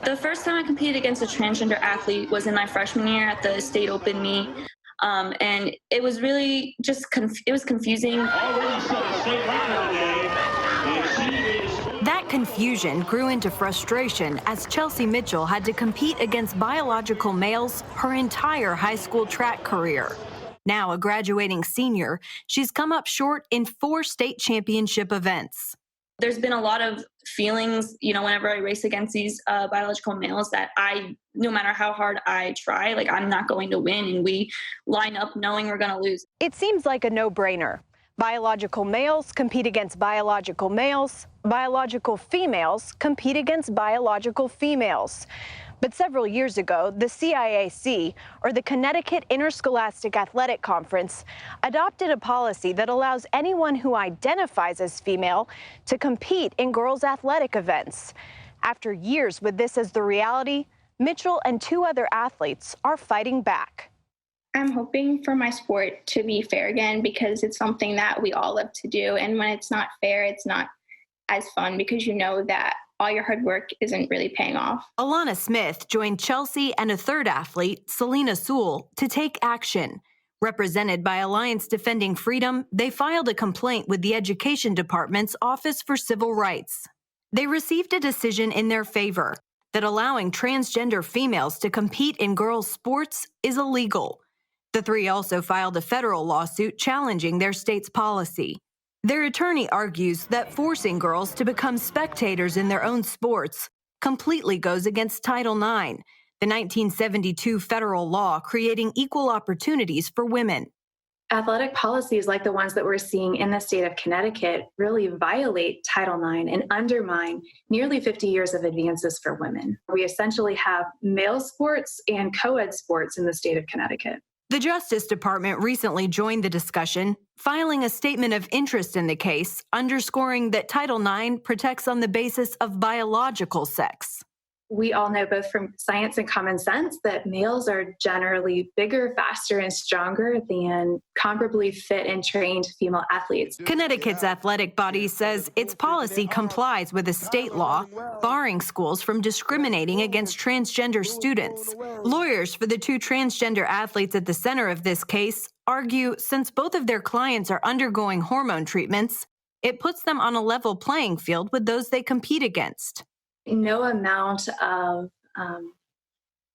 The first time I competed against a transgender athlete was in my freshman year at the state open meet. And it was really just it was confusing. That confusion grew into frustration as Chelsea Mitchell had to compete against biological males her entire high school track career. Now a graduating senior, she's come up short in 4 state championship events. There's been a lot of feelings, whenever I race against these biological males that no matter how hard I try, I'm not going to win, and we line up knowing we're going to lose. It seems like a no-brainer. Biological males compete against biological males. Biological females compete against biological females. But several years ago, the CIAC, or the Connecticut Interscholastic Athletic Conference, adopted a policy that allows anyone who identifies as female to compete in girls' athletic events. After years with this as the reality, Mitchell and 2 other athletes are fighting back. I'm hoping for my sport to be fair again, because it's something that we all love to do. And when it's not fair, it's not as fun, because you know that all your hard work isn't really paying off. Alana Smith joined Chelsea and a 3rd athlete, Selena Sewell, to take action. Represented by Alliance Defending Freedom, they filed a complaint with the Education Department's Office for Civil Rights. They received a decision in their favor that allowing transgender females to compete in girls' sports is illegal. The 3 also filed a federal lawsuit challenging their state's policy. Their attorney argues that forcing girls to become spectators in their own sports completely goes against Title IX, the 1972 federal law creating equal opportunities for women. Athletic policies like the ones that we're seeing in the state of Connecticut really violate Title IX and undermine nearly 50 years of advances for women. We essentially have male sports and co-ed sports in the state of Connecticut. The Justice Department recently joined the discussion, filing a statement of interest in the case, underscoring that Title IX protects on the basis of biological sex. We all know both from science and common sense that males are generally bigger, faster, and stronger than comparably fit and trained female athletes. Connecticut's athletic body says its policy complies with a state law barring schools from discriminating against transgender students. Lawyers for the 2 transgender athletes at the center of this case argue since both of their clients are undergoing hormone treatments, it puts them on a level playing field with those they compete against. No amount of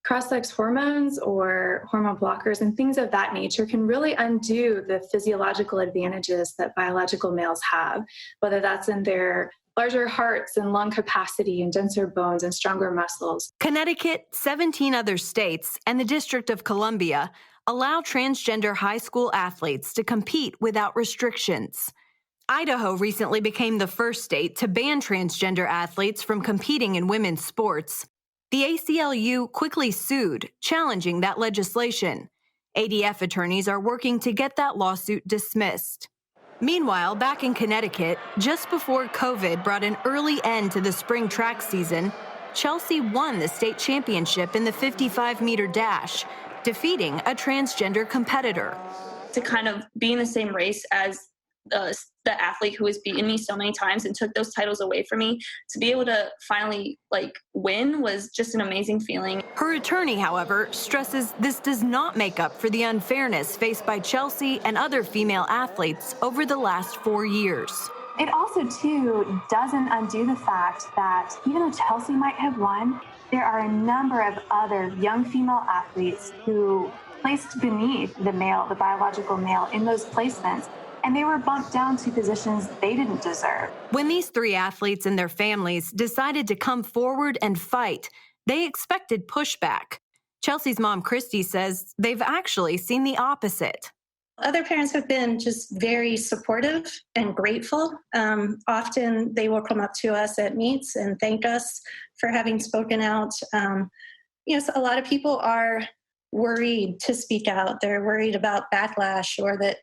cross-sex hormones or hormone blockers and things of that nature can really undo the physiological advantages that biological males have, whether that's in their larger hearts and lung capacity and denser bones and stronger muscles. Connecticut, 17 other states, and the District of Columbia allow transgender high school athletes to compete without restrictions. Idaho recently became the first state to ban transgender athletes from competing in women's sports. The ACLU quickly sued, challenging that legislation. ADF attorneys are working to get that lawsuit dismissed. Meanwhile, back in Connecticut, just before COVID brought an early end to the spring track season, Chelsea won the state championship in the 55-meter dash, defeating a transgender competitor. To kind of be in the same race as the athlete who has beaten me so many times and took those titles away from me, to be able to finally win was just an amazing feeling. Her attorney, however, stresses this does not make up for the unfairness faced by Chelsea and other female athletes over the last 4 years. It also, too, doesn't undo the fact that even though Chelsea might have won, there are a number of other young female athletes who placed beneath the biological male in those placements, and they were bumped down to positions they didn't deserve. When these 3 athletes and their families decided to come forward and fight, they expected pushback. Chelsea's mom, Christy, says they've actually seen the opposite. Other parents have been just very supportive and grateful. Often they will come up to us at meets and thank us for having spoken out. So a lot of people are worried to speak out. They're worried about backlash or that,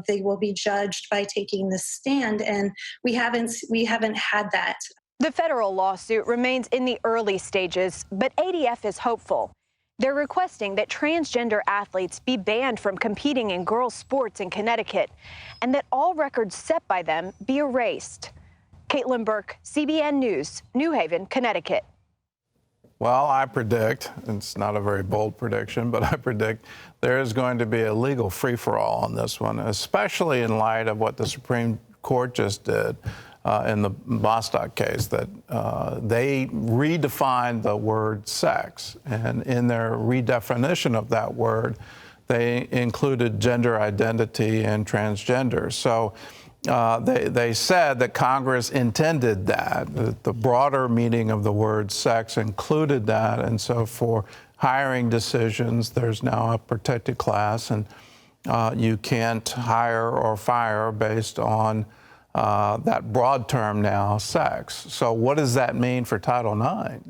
they will be judged by taking this stand. And we haven't had that. The federal lawsuit remains in the early stages, but ADF is hopeful. They're requesting that transgender athletes be banned from competing in girls' sports in Connecticut and that all records set by them be erased. Caitlin Burke, CBN News, New Haven, Connecticut. Well, I predict, it's not a very bold prediction, but I predict there is going to be a legal free-for-all on this one, especially in light of what the Supreme Court just did in the Bostock case, that they redefined the word sex. And in their redefinition of that word, they included gender identity and transgender. So they said that Congress intended that the broader meaning of the word sex included that. And so for hiring decisions, there's now a protected class, and you can't hire or fire based on that broad term now, sex. So what does that mean for Title IX?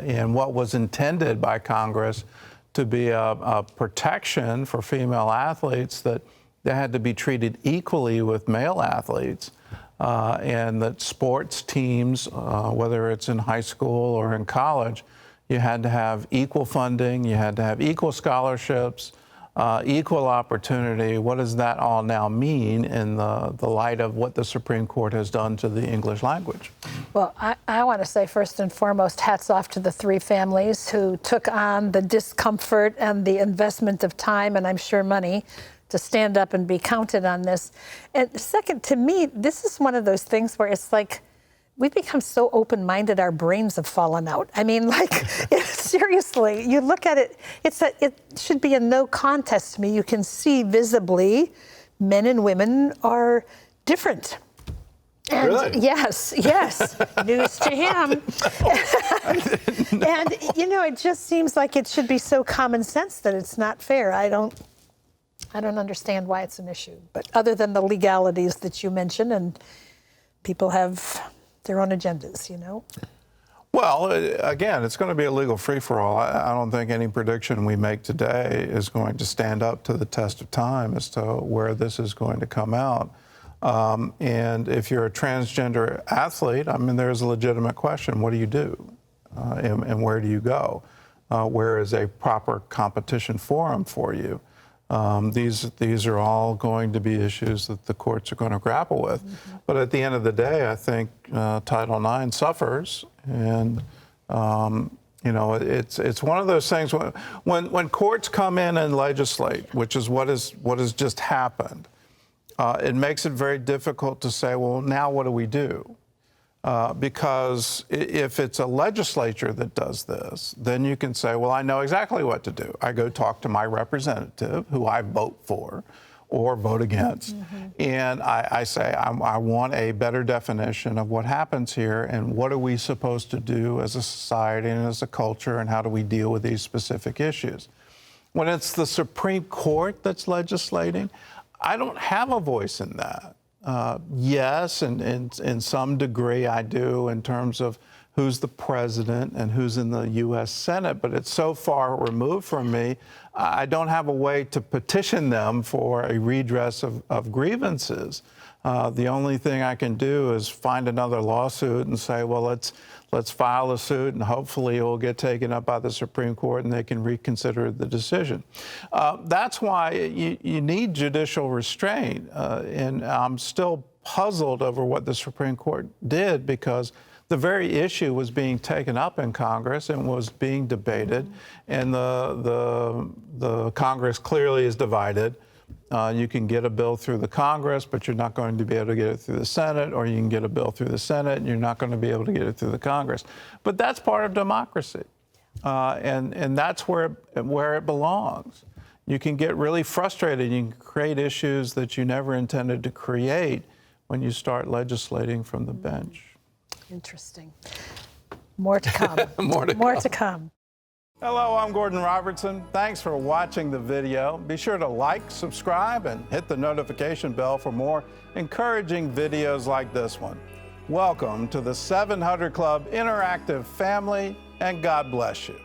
And what was intended by Congress to be a protection for female athletes, that they had to be treated equally with male athletes, and that sports teams, whether it's in high school or in college, you had to have equal funding, you had to have equal scholarships, equal opportunity. What does that all now mean in the light of what the Supreme Court has done to the English language? Well, I want to say first and foremost, hats off to the three families who took on the discomfort and the investment of time, and I'm sure money, to stand up and be counted on this. And second, to me, this is one of those things where it's like, we've become so open-minded, our brains have fallen out. I mean, like, seriously, you look at it, it should be a no contest to me. You can see visibly men and women are different. And really? Yes, news to him. And, you know, it just seems like it should be so common sense that it's not fair. I don't understand why it's an issue, but other than the legalities that you mentioned, and people have their own agendas, you know? Well, again, it's going to be a legal free-for-all. I don't think any prediction we make today is going to stand up to the test of time as to where this is going to come out. And if you're a transgender athlete, I mean, there's a legitimate question. What do you do? And where do you go? Where is a proper competition forum for you? These are all going to be issues that the courts are going to grapple with. Mm-hmm. But at the end of the day, I think Title IX suffers, and you know, it's one of those things when courts come in and legislate, which is what has just happened. It makes it very difficult to say, well, now what do we do? Because if it's a legislature that does this, then you can say, well, I know exactly what to do. I go talk to my representative, who I vote for or vote against, and I say, I want a better definition of what happens here, and what are we supposed to do as a society and as a culture, and how do we deal with these specific issues. When it's the Supreme Court that's legislating, I don't have a voice in that. Yes, and in some degree I do, in terms of who's the president and who's in the U.S. Senate, but it's so far removed from me, I don't have a way to petition them for a redress of grievances. The only thing I can do is find another lawsuit and say, well, let's file a suit, and hopefully it will get taken up by the Supreme Court and they can reconsider the decision. That's why you need judicial restraint. And I'm still puzzled over what the Supreme Court did, because the very issue was being taken up in Congress and was being debated, and the Congress clearly is divided. You can get a bill through the Congress, but you're not going to be able to get it through the Senate, or you can get a bill through the Senate and you're not going to be able to get it through the Congress. But that's part of democracy, and that's where it belongs. You can get really frustrated. You can create issues that you never intended to create when you start legislating from the bench. Interesting. More to come. More to come. Hello, I'm Gordon Robertson. Thanks for watching the video. Be sure to like, subscribe, and hit the notification bell for more encouraging videos like this one. Welcome to the 700 Club Interactive family, and God bless you.